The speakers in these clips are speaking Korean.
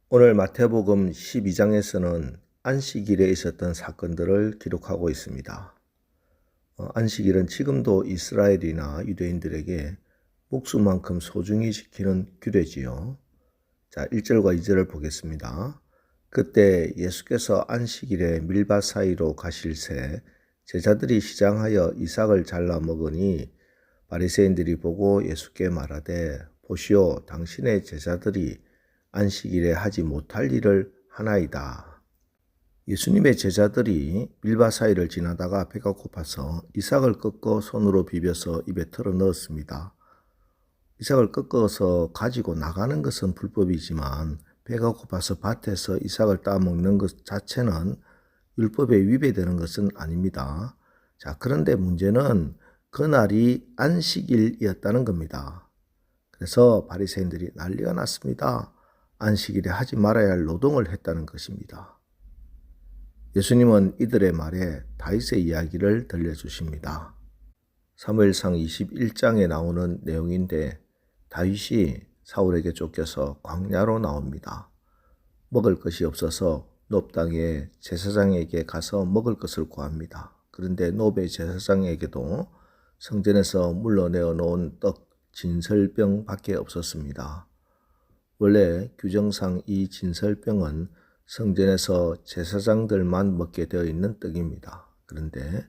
오늘 마태복음 12장에서는 안식일에 있었던 사건들을 기록하고 있습니다. 안식일은 지금도 이스라엘이나 유대인들에게 목숨만큼 소중히 지키는 규례지요. 자, 1절과 2절을 보겠습니다. 그때 예수께서 안식일에 밀밭 사이로 가실새 제자들이 시장하여 이삭을 잘라 먹으니 바리새인들이 보고 예수께 말하되 보시오, 당신의 제자들이 안식일에 하지 못할 일을 하나이다. 예수님의 제자들이 밀밭 사이를 지나다가 배가 고파서 이삭을 꺾어 손으로 비벼서 입에 털어 넣었습니다. 이삭을 꺾어서 가지고 나가는 것은 불법이지만 배가 고파서 밭에서 이삭을 따먹는 것 자체는 율법에 위배되는 것은 아닙니다. 자, 그런데 문제는 그날이 안식일이었다는 겁니다. 그래서 바리새인들이 난리가 났습니다. 안식일에 하지 말아야 할 노동을 했다는 것입니다. 예수님은 이들의 말에 다윗의 이야기를 들려주십니다. 사무엘상 21장에 나오는 내용인데 다윗이 사울에게 쫓겨서 광야로 나옵니다. 먹을 것이 없어서 놉 땅의 제사장에게 가서 먹을 것을 구합니다. 그런데 놉의 제사장에게도 성전에서 물러내어 놓은 떡 진설병밖에 없었습니다. 원래 규정상 이 진설병은 성전에서 제사장들만 먹게 되어 있는 떡입니다. 그런데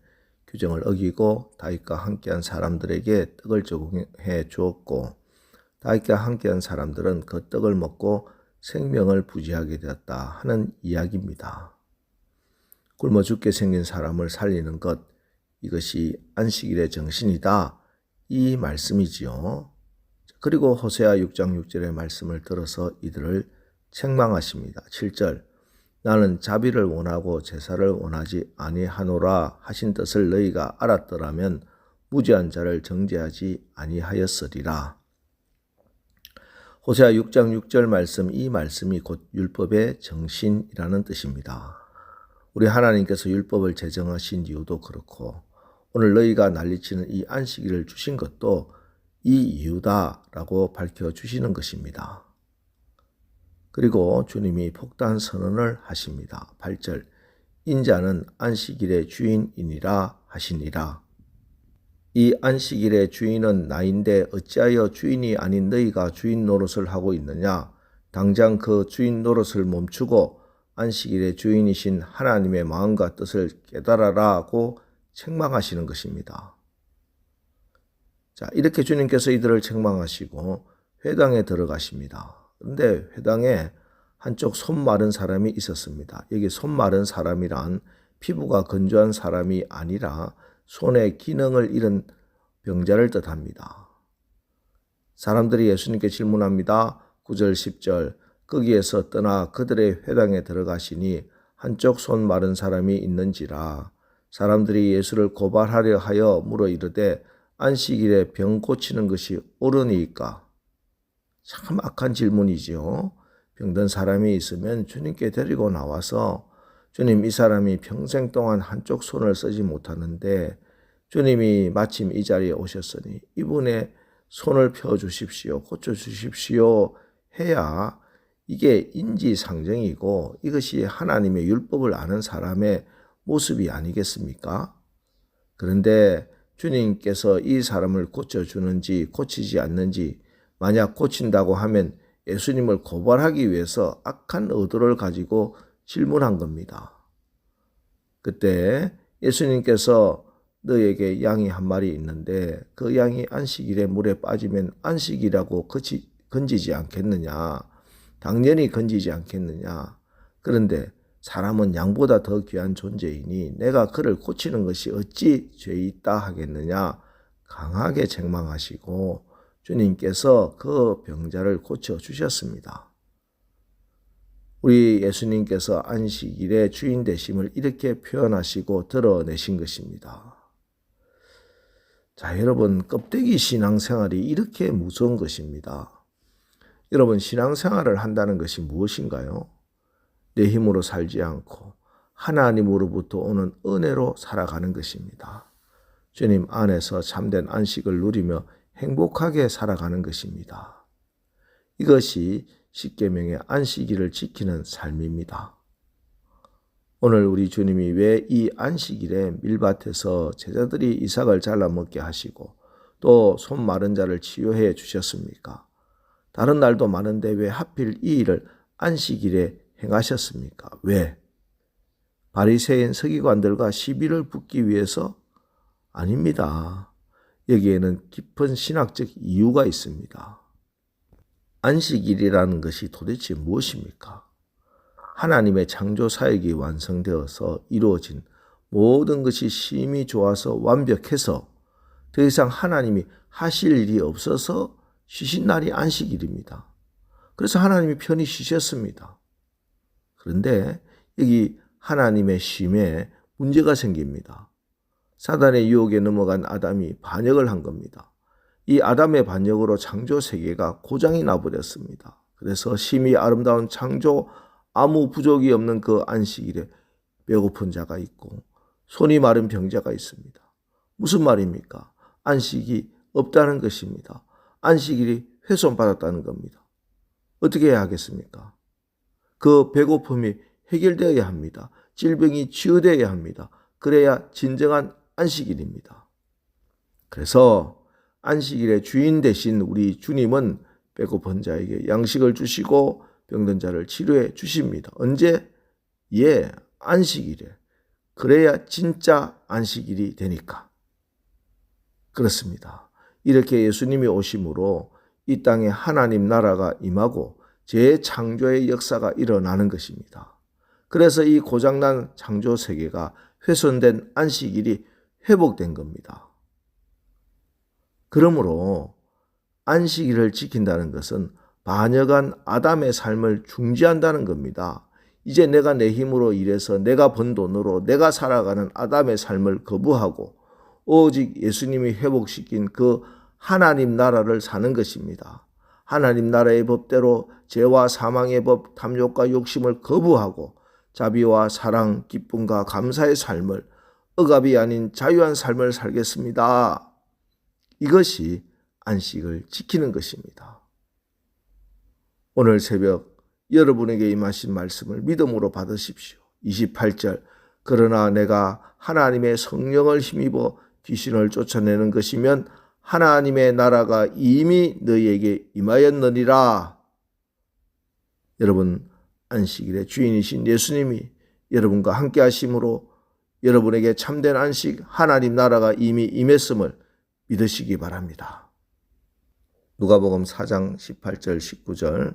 규정을 어기고 다윗과 함께한 사람들에게 떡을 제공해 주었고 다윗과 함께한 사람들은 그 떡을 먹고 생명을 부지하게 되었다 하는 이야기입니다. 굶어 죽게 생긴 사람을 살리는 것, 이것이 안식일의 정신이다, 이 말씀이지요. 그리고 호세아 6장 6절의 말씀을 들어서 이들을 책망하십니다. 7절, 나는 자비를 원하고 제사를 원하지 아니하노라 하신 뜻을 너희가 알았더라면 무죄한 자를 정죄하지 아니하였으리라. 호세아 6장 6절 말씀, 이 말씀이 곧 율법의 정신이라는 뜻입니다. 우리 하나님께서 율법을 제정하신 이유도 그렇고 오늘 너희가 난리치는 이 안식일을 주신 것도 이 이유다라고 밝혀주시는 것입니다. 그리고 주님이 폭탄 선언을 하십니다. 8절, 인자는 안식일의 주인이니라 하시니라. 이 안식일의 주인은 나인데 어찌하여 주인이 아닌 너희가 주인 노릇을 하고 있느냐? 당장 그 주인 노릇을 멈추고 안식일의 주인이신 하나님의 마음과 뜻을 깨달아라고 책망하시는 것입니다. 자, 이렇게 주님께서 이들을 책망하시고 회당에 들어가십니다. 그런데 회당에 한쪽 손 마른 사람이 있었습니다. 여기 손 마른 사람이란 피부가 건조한 사람이 아니라 손의 기능을 잃은 병자를 뜻합니다. 사람들이 예수님께 질문합니다. 9절 10절, 거기에서 떠나 그들의 회당에 들어가시니 한쪽 손 마른 사람이 있는지라. 사람들이 예수를 고발하려 하여 물어 이르되 안식일에 병 고치는 것이 옳으니까? 참 악한 질문이지요. 병든 사람이 있으면 주님께 데리고 나와서 주님, 이 사람이 평생 동안 한쪽 손을 쓰지 못하는데 주님이 마침 이 자리에 오셨으니 이분의 손을 펴주십시오, 고쳐주십시오 해야 이게 인지상정이고 이것이 하나님의 율법을 아는 사람의 모습이 아니겠습니까? 그런데 주님께서 이 사람을 고쳐주는지 고치지 않는지, 만약 고친다고 하면 예수님을 고발하기 위해서 악한 의도를 가지고 질문한 겁니다. 그때 예수님께서 너에게 양이 한 마리 있는데 그 양이 안식일에 물에 빠지면 안식이라고 건지지 않겠느냐? 당연히 건지지 않겠느냐? 그런데 사람은 양보다 더 귀한 존재이니 내가 그를 고치는 것이 어찌 죄 있다 하겠느냐? 강하게 책망하시고 주님께서 그 병자를 고쳐주셨습니다. 우리 예수님께서 안식일의 주인 되심을 이렇게 표현하시고 드러내신 것입니다. 자, 여러분, 껍데기 신앙생활이 이렇게 무서운 것입니다. 여러분, 신앙생활을 한다는 것이 무엇인가요? 내 힘으로 살지 않고 하나님으로부터 오는 은혜로 살아가는 것입니다. 주님 안에서 참된 안식을 누리며 행복하게 살아가는 것입니다. 이것이 십계명의 안식일을 지키는 삶입니다. 오늘 우리 주님이 왜 이 안식일에 밀밭에서 제자들이 이삭을 잘라 먹게 하시고 또 손 마른 자를 치유해 주셨습니까? 다른 날도 많은데 왜 하필 이 일을 안식일에 행하셨습니까? 왜? 바리새인 서기관들과 시비를 붙기 위해서? 아닙니다. 여기에는 깊은 신학적 이유가 있습니다. 안식일이라는 것이 도대체 무엇입니까? 하나님의 창조 사역이 완성되어서 이루어진 모든 것이 심히 좋아서 완벽해서 더 이상 하나님이 하실 일이 없어서 쉬신 날이 안식일입니다. 그래서 하나님이 편히 쉬셨습니다. 그런데 여기 하나님의 쉼에 문제가 생깁니다. 사단의 유혹에 넘어간 아담이 반역을 한 겁니다. 이 아담의 반역으로 창조 세계가 고장이 나버렸습니다. 그래서 심히 아름다운 창조, 아무 부족이 없는 그 안식일에 배고픈 자가 있고 손이 마른 병자가 있습니다. 무슨 말입니까? 안식이 없다는 것입니다. 안식일이 훼손받았다는 겁니다. 어떻게 해야 하겠습니까? 그 배고픔이 해결되어야 합니다. 질병이 치유되어야 합니다. 그래야 진정한 안식일입니다. 그래서 안식일의 주인 되신 우리 주님은 배고픈 자에게 양식을 주시고 병든 자를 치료해 주십니다. 언제? 안식일에. 그래야 진짜 안식일이 되니까. 그렇습니다. 이렇게 예수님이 오심으로 이 땅에 하나님 나라가 임하고 재창조의 역사가 일어나는 것입니다. 그래서 이 고장난 창조 세계가 훼손된 안식일이 회복된 겁니다. 그러므로 안식일을 지킨다는 것은 반역한 아담의 삶을 중지한다는 겁니다. 이제 내가 내 힘으로 일해서 내가 번 돈으로 내가 살아가는 아담의 삶을 거부하고 오직 예수님이 회복시킨 그 하나님 나라를 사는 것입니다. 하나님 나라의 법대로 죄와 사망의 법, 탐욕과 욕심을 거부하고 자비와 사랑, 기쁨과 감사의 삶을 억압이 아닌 자유한 삶을 살겠습니다. 이것이 안식을 지키는 것입니다. 오늘 새벽 여러분에게 임하신 말씀을 믿음으로 받으십시오. 28절 그러나 내가 하나님의 성령을 힘입어 귀신을 쫓아내는 것이면 하나님의 나라가 이미 너희에게 임하였느니라. 여러분 안식일의 주인이신 예수님이 여러분과 함께 하심으로 여러분에게 참된 안식 하나님 나라가 이미 임했음을 믿으시기 바랍니다. 누가복음 4장 18절 19절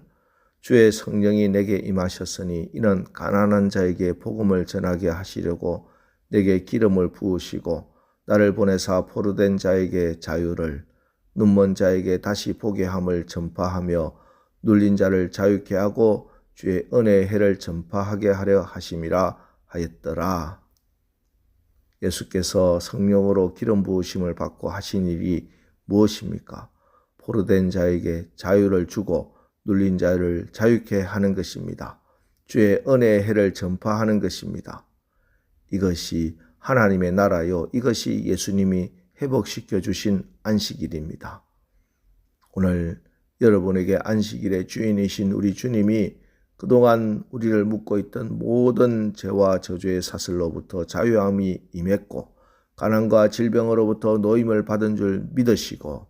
주의 성령이 내게 임하셨으니 이는 가난한 자에게 복음을 전하게 하시려고 내게 기름을 부으시고 나를 보내사 포로된 자에게 자유를 눈먼 자에게 다시 보게 함을 전파하며 눌린 자를 자유케 하고 주의 은혜의 해를 전파하게 하려 하심이라 하였더라. 예수께서 성령으로 기름 부으심을 받고 하신 일이 무엇입니까? 포로된 자에게 자유를 주고 눌린 자를 자유케 하는 것입니다. 주의 은혜의 해를 전파하는 것입니다. 이것이 하나님의 나라요. 이것이 예수님이 회복시켜 주신 안식일입니다. 오늘 여러분에게 안식일의 주인이신 우리 주님이 그동안 우리를 묶고 있던 모든 죄와 저주의 사슬로부터 자유함이 임했고 가난과 질병으로부터 노임을 받은 줄 믿으시고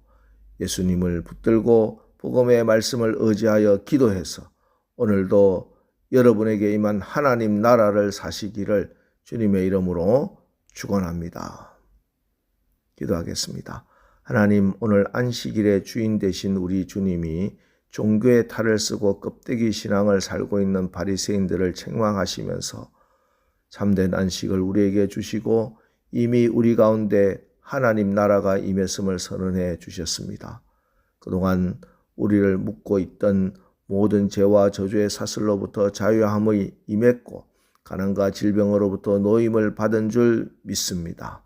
예수님을 붙들고 복음의 말씀을 의지하여 기도해서 오늘도 여러분에게 임한 하나님 나라를 사시기를 주님의 이름으로 축원합니다. 기도하겠습니다. 하나님, 오늘 안식일의 주인 되신 우리 주님이 종교의 탈을 쓰고 껍데기 신앙을 살고 있는 바리새인들을 책망하시면서 참된 안식을 우리에게 주시고 이미 우리 가운데 하나님 나라가 임했음을 선언해 주셨습니다. 그동안 우리를 묶고 있던 모든 죄와 저주의 사슬로부터 자유함이 임했고 가난과 질병으로부터 노임을 받은 줄 믿습니다.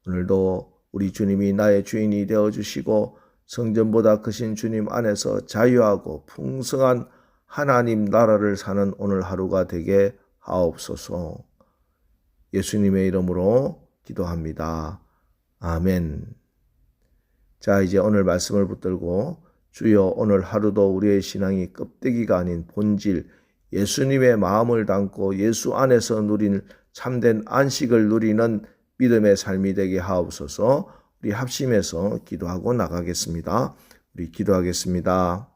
오늘도 우리 주님이 나의 주인이 되어주시고 성전보다 크신 주님 안에서 자유하고 풍성한 하나님 나라를 사는 오늘 하루가 되게 하옵소서. 예수님의 이름으로 기도합니다. 아멘. 자, 이제 오늘 말씀을 붙들고 주여 오늘 하루도 우리의 신앙이 껍데기가 아닌 본질 예수님의 마음을 담고 예수 안에서 누린 참된 안식을 누리는 믿음의 삶이 되게 하옵소서. 우리 합심해서 기도하고 나가겠습니다. 우리 기도하겠습니다.